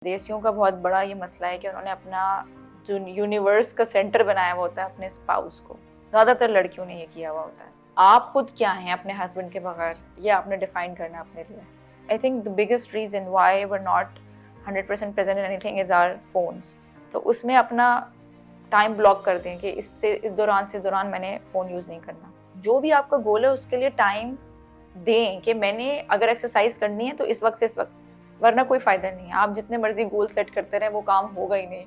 देसियों का बहुत बड़ा ये मसला है कि उन्होंने अपना जो यूनिवर्स का सेंटर बनाया हुआ होता है अपने स्पाउस को। ज़्यादातर लड़कियों ने ये किया हुआ होता है। आप खुद क्या हैं अपने हस्बैंड के बगैर, ये आपने डिफाइन करना है अपने लिए। I think the biggest reason why we're not 100% present in anything is our phones. तो उसमें अपना टाइम ब्लॉक कर दें कि इस दौरान मैंने फ़ोन यूज़ नहीं करना। जो भी आपका गोल है उसके लिए टाइम दें कि मैंने अगर एक्सरसाइज करनी है तो इस वक्त से इस वक्त, वरना कोई फ़ायदा नहीं है। आप जितने मर्जी गोल सेट करते रहें वो काम होगा ही नहीं।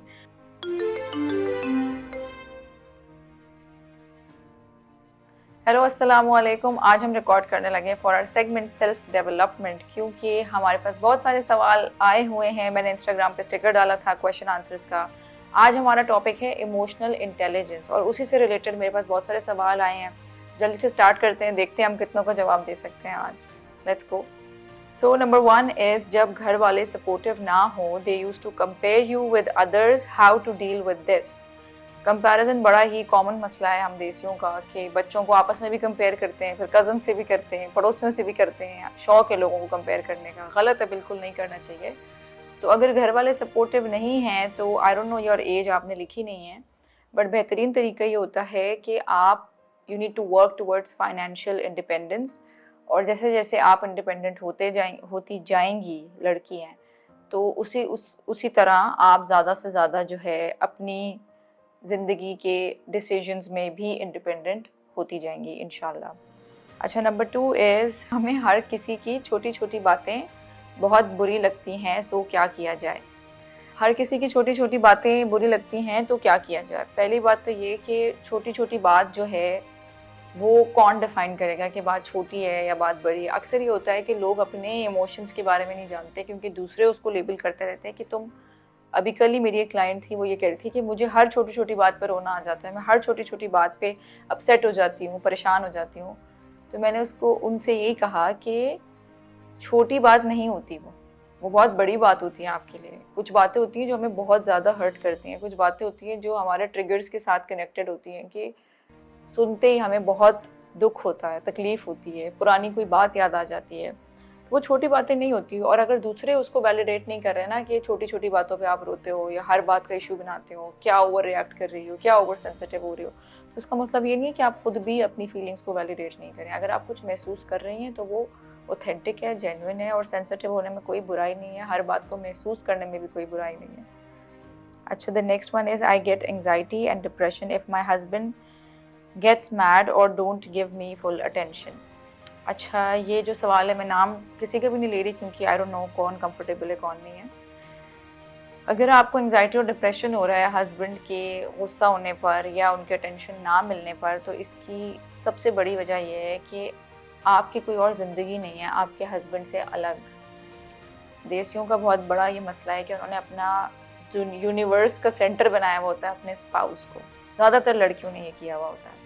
हेलो अस्सलाम वालेकुम। आज हम रिकॉर्ड करने लगे for our segment self development, क्योंकि हमारे पास बहुत सारे सवाल आए हुए हैं। मैंने इंस्टाग्राम पे स्टिकर डाला था क्वेश्चन आंसर्स का। आज हमारा टॉपिक है इमोशनल इंटेलिजेंस और उसी से रिलेटेड मेरे पास बहुत सारे सवाल आए हैं। जल्दी से स्टार्ट करते हैं, देखते हैं हम कितनों का जवाब दे सकते हैं आज। Let's go. So number 1 is, जब घर वाले सपोर्टिव ना हो, they use to compare you with others, how to deal with this. Comparison बड़ा ही कॉमन मसला है हम देसियों का कि बच्चों को आपस में भी कंपेयर करते हैं, फिर कज़न से भी करते हैं, पड़ोसियों से भी करते हैं। शौक है लोगों को कंपेयर करने का, गलत है, बिल्कुल नहीं करना चाहिए। तो अगर घर वाले सपोर्टिव नहीं हैं तो I don't know your age, आपने लिखी नहीं है, बट बेहतरीन तरीका ये होता है कि आप you need to work towards financial independence. और जैसे जैसे आप इंडिपेंडेंट होती जाएंगी लड़की हैं, तो उसी तरह आप ज़्यादा से ज़्यादा जो है अपनी ज़िंदगी के डिसीजंस में भी इंडिपेंडेंट होती जाएंगी इंशाल्लाह। अच्छा, नंबर 2 इज़, हमें हर किसी की छोटी छोटी बातें बहुत बुरी लगती हैं, सो क्या किया जाए। हर किसी की छोटी छोटी बातें बुरी लगती हैं तो क्या किया जाए। पहली बात तो ये कि छोटी छोटी बात जो है वो कौन डिफाइन करेगा कि बात छोटी है या बात बड़ी है। अक्सर ये होता है कि लोग अपने इमोशंस के बारे में नहीं जानते, क्योंकि दूसरे उसको लेबल करते रहते हैं कि तुम। अभी कल ही मेरी एक क्लाइंट थी, वो ये कह रही थी कि मुझे हर छोटी छोटी बात पर रोना आ जाता है, मैं हर छोटी छोटी बात पे अपसेट हो जाती हूँ, परेशान हो जाती हूँ। तो मैंने उसको उनसे यही कहा कि छोटी बात नहीं होती वो बहुत बड़ी बात होती है आपके लिए। कुछ बातें होती हैं जो हमें बहुत ज़्यादा हर्ट करती हैं, कुछ बातें होती हैं जो हमारे ट्रिगर्स के साथ कनेक्टेड होती हैं कि सुनते ही हमें बहुत दुख होता है, तकलीफ़ होती है, पुरानी कोई बात याद आ जाती है। तो वो छोटी बातें नहीं होती। और अगर दूसरे उसको वैलिडेट नहीं कर रहे हैं ना कि छोटी छोटी बातों पे आप रोते हो या हर बात का इशू बनाते हो, क्या ओवर रिएक्ट कर रही हो, क्या ओवर सेंसिटिव हो रही हो, तो उसका मतलब ये नहीं है कि आप खुद भी अपनी फीलिंग्स को वैलिडेट नहीं करें। अगर आप कुछ महसूस कर रही हैं तो वो ऑथेंटिक है, जेन्युइन है, और सेंसिटिव होने में कोई बुराई नहीं है। हर बात को महसूस करने में भी कोई बुराई नहीं है। अच्छा, the next one is, I get anxiety and depression if my husband gets mad or don't give me full attention. अच्छा, ये जो सवाल है, मैं नाम किसी का भी नहीं ले रही क्योंकि आई डोंट नो कौन कंफर्टेबल है कौन नहीं है। अगर आपको एंग्जाइटी और डिप्रेशन हो रहा है हस्बैंड के गुस्सा होने पर या उनके अटेंशन ना मिलने पर, तो इसकी सबसे बड़ी वजह यह है कि आपकी कोई और ज़िंदगी नहीं है आपके हस्बैंड से अलग। देसियों का बहुत बड़ा ये मसला है कि उन्होंने अपना जो यूनिवर्स का सेंटर बनाया हुआ होता है अपने स्पाउस को। ज़्यादातर लड़कियों ने ये किया हुआ होता है।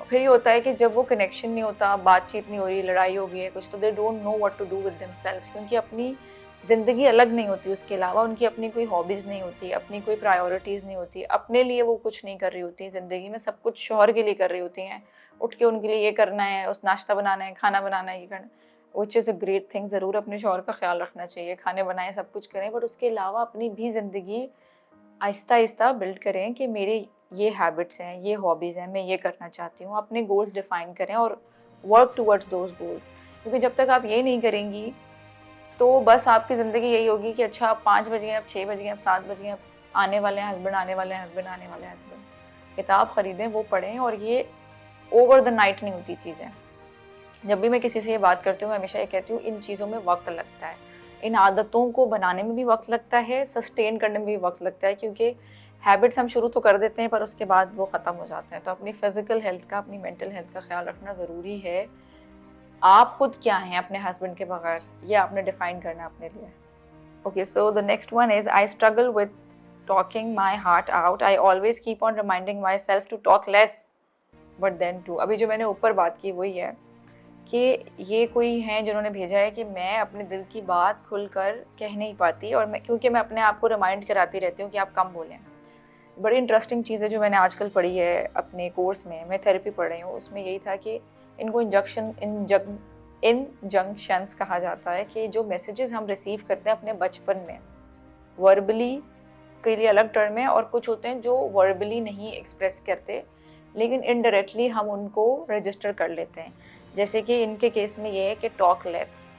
और फिर ये होता है कि जब वो कनेक्शन नहीं होता, बातचीत नहीं हो रही, लड़ाई हो गई है कुछ, तो they don't know what to do with themselves, क्योंकि अपनी ज़िंदगी अलग नहीं होती। उसके अलावा उनकी अपनी कोई हॉबीज़ नहीं होती, अपनी कोई प्रायोरिटीज़ नहीं होती, अपने लिए वो कुछ नहीं कर रही होती ज़िंदगी में। सब कुछ शौहर के लिए कर रही होती हैं। उठ के उनके लिए ये करना है, उस नाश्ता बनाना है, खाना बनाना है, ये करना, which is a great thing. ज़रूर अपने शौहर का ख्याल रखना चाहिए, खाने बनाएं, सब कुछ करें, बट उसके अलावा अपनी भी ज़िंदगी आहिस्ता आहिस्ता बिल्ड करें कि मेरे ये हैबिट्स हैं, ये हॉबीज़ हैं, मैं ये करना चाहती हूँ। अपने गोल्स डिफाइन करें और वर्क टुवर्ड्स दोज गोल्स, क्योंकि जब तक आप ये नहीं करेंगी तो बस आपकी ज़िंदगी यही होगी कि अच्छा अब 5 बज गए, अब 6 बज गए, अब 7 बज गए, अब आने वाले हैं हस्बैंड, आने वाले हैं हस्बैंड, आने वाले हैं हस्बैंड। किताब ख़रीदें, वो पढ़ें, और ये ओवर द नाइट नहीं होती चीज़ें। जब भी मैं किसी से ये बात करती हूँ, मैं हमेशा ये कहती हूँ, इन चीज़ों में वक्त लगता है, इन आदतों को बनाने में भी वक्त लगता है, सस्टेन करने में भी वक्त लगता है, क्योंकि हैबिट्स हम शुरू तो कर देते हैं पर उसके बाद वो ख़त्म हो जाते हैं। तो अपनी फिज़िकल हेल्थ का, अपनी मेंटल हेल्थ का ख्याल रखना ज़रूरी है। आप खुद क्या हैं अपने हस्बैंड के बगैर, ये आपने डिफाइन करना अपने लिए। Okay, so the next one is, I struggle with talking my heart out, I always keep on reminding myself to talk less but then too. अभी जो मैंने ऊपर बात की वही है कि ये कोई हैं जिन्होंने भेजा है कि मैं अपने दिल की बात खुलकर कह नहीं पाती, और क्योंकि मैं अपने आप को रिमाइंड कराती रहती हूँ कि आप कम बोलें। बड़ी इंटरेस्टिंग चीज़ है जो मैंने आजकल पढ़ी है अपने कोर्स में, मैं थेरेपी पढ़ रही हूँ, उसमें यही था कि इनको इंजंक्शंस कहा जाता है, कि जो मैसेजेस हम रिसीव करते हैं अपने बचपन में, वर्बली के लिए अलग टर्म है, और कुछ होते हैं जो वर्बली नहीं एक्सप्रेस करते लेकिन इनडायरेक्टली हम उनको रजिस्टर कर लेते हैं। जैसे कि इनके केस में ये है कि टॉक लेस,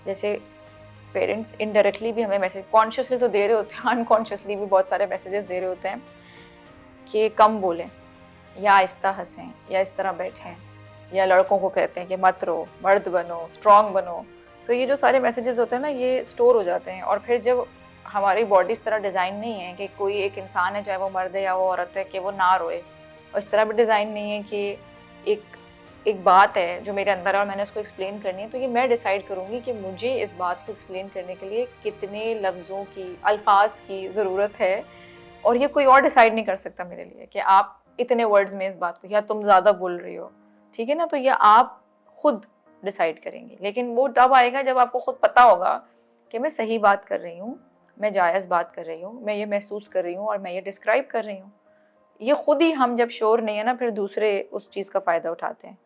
जैसे पेरेंट्स इनडायरेक्टली भी हमें मैसेज, कॉन्शियसली तो दे रहे होते हैं, अनकॉन्शियसली भी बहुत सारे मैसेजेस दे रहे होते हैं कि कम बोलें या आहिस्ता हंसें या इस तरह बैठें, या लड़कों को कहते हैं कि मत रो, मर्द बनो, स्ट्रॉन्ग बनो। तो ये जो सारे मैसेजेस होते हैं ना, ये स्टोर हो जाते हैं, और फिर जब हमारी बॉडी इस तरह डिज़ाइन नहीं है कि कोई एक इंसान है, चाहे वो मर्द है या वो औरत है, कि वो ना रोए, और इस तरह भी डिज़ाइन नहीं है कि एक बात है जो मेरे अंदर है और मैंने उसको एक्सप्लेन करनी है, तो ये मैं डिसाइड करूँगी कि मुझे इस बात को एक्सप्लेन करने के लिए कितने लफ्ज़ों की, अल्फाज की ज़रूरत है, और ये कोई और डिसाइड नहीं कर सकता मेरे लिए कि आप इतने वर्ड्स में इस बात को, या तुम ज़्यादा बोल रही हो, ठीक है ना। तो ये आप खुद डिसाइड करेंगे, लेकिन वो तब आएगा जब आपको खुद पता होगा कि मैं सही बात कर रही हूँ, मैं जायज़ बात कर रही हूँ, मैं ये महसूस कर रही हूँ और मैं ये डिस्क्राइब कर रही हूँ। ये खुद ही हम जब श्योर नहीं है ना, फिर दूसरे उस चीज़ का फ़ायदा उठाते हैं।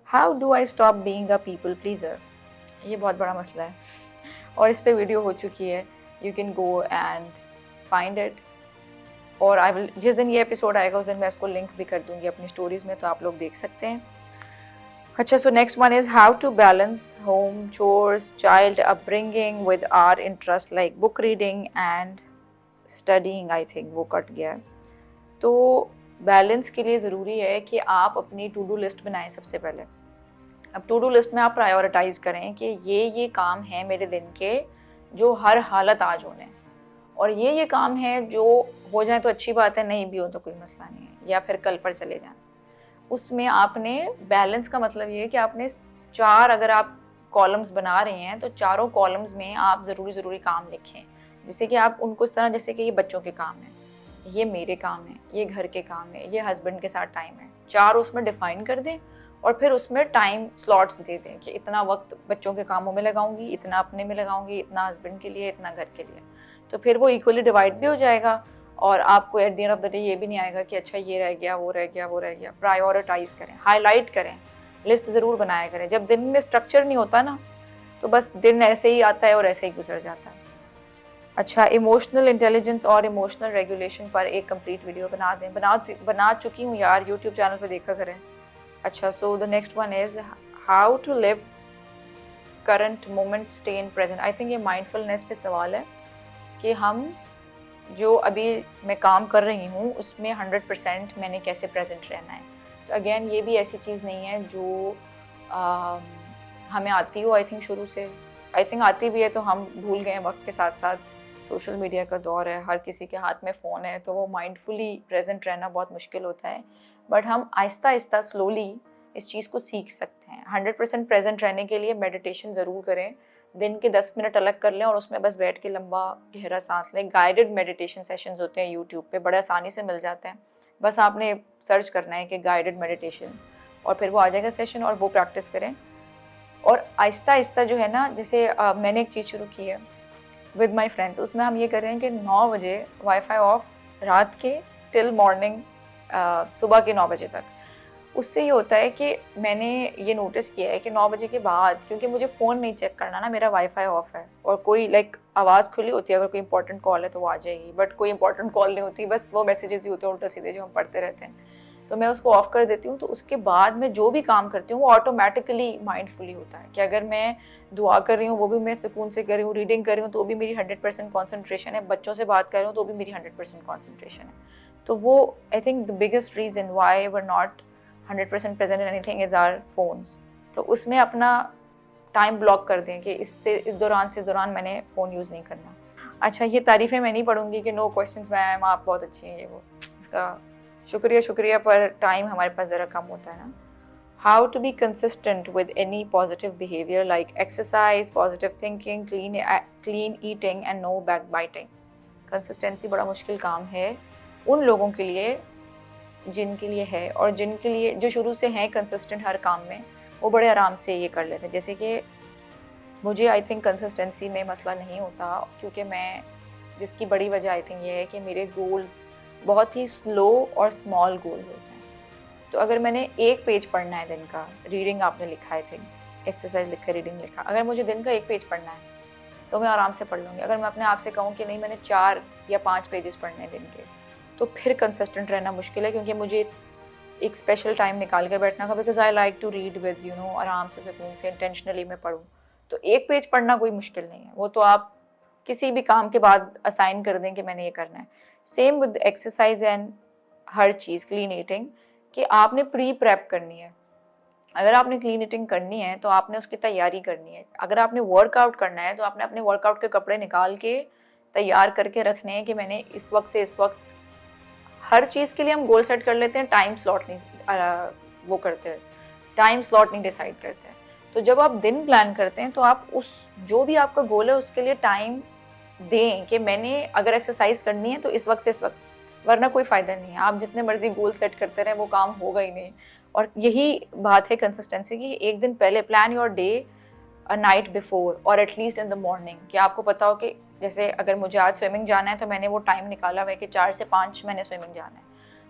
How do I stop being a people pleaser, ये बहुत बड़ा मसला है और इस पर वीडियो हो चुकी है, you can go and find it, और आई विल, जिस दिन ये एपिसोड आएगा उस दिन मैं इसको लिंक भी कर दूंगी अपनी स्टोरीज़ में, तो आप लोग देख सकते हैं। अच्छा, so next one is how to balance home chores, child upbringing with our interest like book reading and studying. I think वो कट गया है। तो बैलेंस के लिए ज़रूरी है कि आप अपनी टू डू लिस्ट बनाएं सबसे पहले। अब टू डू लिस्ट में आप प्रायोरिटाइज़ करें कि ये काम है मेरे दिन के जो हर हालत आज होने, और ये काम है जो हो जाए तो अच्छी बात है, नहीं भी हो तो कोई मसला नहीं है, या फिर कल पर चले जाएं। उसमें आपने बैलेंस का मतलब ये है कि आपने 4, अगर आप कॉलम्स बना रहे हैं तो चारों कॉलम्स में आप ज़रूरी काम लिखें, जैसे कि आप उनको इस तरह, जैसे कि ये बच्चों के काम है, ये मेरे काम है, ये घर के काम है, ये हस्बैंड के साथ टाइम है, 4 उसमें डिफाइन कर दें, और फिर उसमें टाइम स्लॉट्स दे दें कि इतना वक्त बच्चों के कामों में लगाऊंगी, इतना अपने में लगाऊंगी, इतना हस्बैंड के लिए, इतना घर के लिए। तो फिर वो इक्वली डिवाइड भी हो जाएगा, और आपको at the end of the day ये भी नहीं आएगा कि अच्छा ये रह गया, वो रह गया, वो रह गया। प्रायोरिटाइज करें, हाईलाइट करें, लिस्ट ज़रूर बनाया करें। जब दिन में स्ट्रक्चर नहीं होता ना, तो बस दिन ऐसे ही आता है और ऐसे ही गुजर जाता है। अच्छा, इमोशनल इंटेलिजेंस और इमोशनल रेगुलेशन पर एक कंप्लीट वीडियो बना दें, बना चुकी हूँ यार, यूट्यूब चैनल पर देखा करें। अच्छा, so the next one is how to live current moment, stay in present. I think ये माइंडफुलनेस पे सवाल है कि हम जो अभी मैं काम कर रही हूँ उसमें 100% मैंने कैसे प्रेजेंट रहना है। तो अगेन ये भी ऐसी चीज़ नहीं है जो हमें आती हो, आई थिंक शुरू से, आई थिंक आती भी है तो हम भूल गए वक्त के साथ साथ। सोशल मीडिया का दौर है, हर किसी के हाथ में फ़ोन है, तो वो माइंडफुली प्रेजेंट रहना बहुत मुश्किल होता है, बट हम आहिस्ता आहिस्ता स्लोली इस चीज़ को सीख सकते हैं। 100% प्रेजेंट रहने के लिए मेडिटेशन ज़रूर करें, दिन के 10 मिनट अलग कर लें और उसमें बस बैठ के लंबा गहरा सांस लें। गाइडेड मेडिटेशन सेशंस होते हैं यूट्यूब पे, बड़े आसानी से मिल जाते हैं, बस आपने सर्च करना है कि गाइडेड मेडिटेशन, और फिर वो आ जाएगा सेशन, और वो प्रैक्टिस करें। और आहिस्ता आहिस्ता जो है ना, जैसे मैंने एक चीज़ शुरू की है विद माई फ्रेंड्स, उसमें हम ये कर रहे हैं कि 9 बजे वाईफाई ऑफ, रात के टिल मॉर्निंग, सुबह के 9 बजे तक। उससे ये होता है कि मैंने ये नोटिस किया है कि 9 बजे के बाद, क्योंकि मुझे फ़ोन नहीं चेक करना ना, मेरा वाईफाई ऑफ है, और कोई आवाज़ खुली होती है, अगर कोई इंपॉर्टेंट कॉल है तो वो आ जाएगी, बट कोई इंपॉर्टेंट कॉल नहीं होती, बस वो मैसेजेस ही होते हैं उल्टा सीधे जो हम पढ़ते रहते हैं, तो मैं उसको ऑफ कर देती हूँ। तो उसके बाद मैं जो भी काम करती हूँ वो ऑटोमेटिकली माइंडफुली होता है, कि अगर मैं दुआ कर रही हूँ वो भी मैं सुकून से कर रही हूँ, रीडिंग कर रही हूँ तो भी मेरी 100% कॉन्सेंट्रेशन है, बच्चों से बात कर रही हूँ तो भी मेरी 100% कॉन्सेंट्रेशन है। तो वो I think the biggest reason why we're not 100% present in anything is our phones. तो उसमें अपना टाइम ब्लॉक कर दें कि इस दौरान मैंने फ़ोन यूज़ नहीं करना। अच्छा, ये तारीफ़ें मैं नहीं पढ़ूंगी कि नो क्वेश्चंस मैम, आप बहुत अच्छी हैं, ये वो, इसका शुक्रिया, पर टाइम हमारे पास ज़रा कम होता है ना। How to be consistent with any positive behaviour like exercise, positive thinking, clean eating and no back biting. Consistency बड़ा मुश्किल काम है उन लोगों के लिए जिनके लिए है, और जिनके लिए जो शुरू से हैं कंसिस्टेंट हर काम में, वो बड़े आराम से ये कर लेते हैं। जैसे कि मुझे आई थिंक कंसिस्टेंसी में मसला नहीं होता, क्योंकि मैं, जिसकी बड़ी वजह आई थिंक ये है कि मेरे गोल्स बहुत ही स्लो और स्मॉल गोल्स होते हैं। तो अगर मैंने एक पेज पढ़ना है दिन का, रीडिंग आपने लिखा है, थिंक एक्सरसाइज लिखा, रीडिंग लिखा, अगर मुझे दिन का एक पेज पढ़ना है तो मैं आराम से पढ़ लूँगी। अगर मैं अपने आप से कहूँ कि नहीं मैंने 4 या 5 पेजेस पढ़ने दिन के, तो फिर कंसिस्टेंट रहना मुश्किल है, क्योंकि मुझे एक स्पेशल टाइम निकाल के बैठना का, because I like to read with आराम से सुकून से इंटेंशनली मैं पढूं। तो एक पेज पढ़ना कोई मुश्किल नहीं है, वो तो आप किसी भी काम के बाद असाइन कर दें कि मैंने ये करना है। Same with exercise and her cheese, clean eating, कि आपने प्री प्रेप करनी है। अगर आपने क्लीन ईटिंग करनी है तो आपने उसकी तैयारी करनी है। अगर आपने वर्कआउट करना है तो आपने अपने वर्कआउट के कपड़े निकाल के तैयार करके रखने हैं कि मैंने इस वक्त से इस वक्त, हर चीज़ के लिए हम गोल सेट कर लेते हैं, टाइम स्लॉट नहीं वो करते हैं, टाइम स्लॉट नहीं डिसाइड करते हैं। तो जब आप दिन प्लान करते हैं तो आप उस जो भी आपका गोल है उसके लिए टाइम दें कि मैंने अगर एक्सरसाइज करनी है तो इस वक्त से इस वक्त, वरना कोई फ़ायदा नहीं है। आप जितने मर्जी गोल सेट करते रहें वो काम होगा ही नहीं। और यही बात है कंसिस्टेंसी की, एक दिन पहले plan your day a night before और एटलीस्ट इन द मॉर्निंग, कि आपको पता हो कि जैसे अगर मुझे आज स्विमिंग जाना है तो मैंने वो टाइम निकाला हुआ है कि 4 से 5 मैंने स्विमिंग जाना है।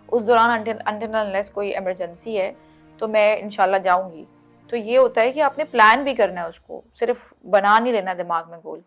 उस दौरान अनटिल अनलेस कोई इमरजेंसी है तो मैं इंशाल्लाह जाऊंगी। तो ये होता है कि आपने प्लान भी करना है उसको, सिर्फ बना नहीं लेना दिमाग में गोल।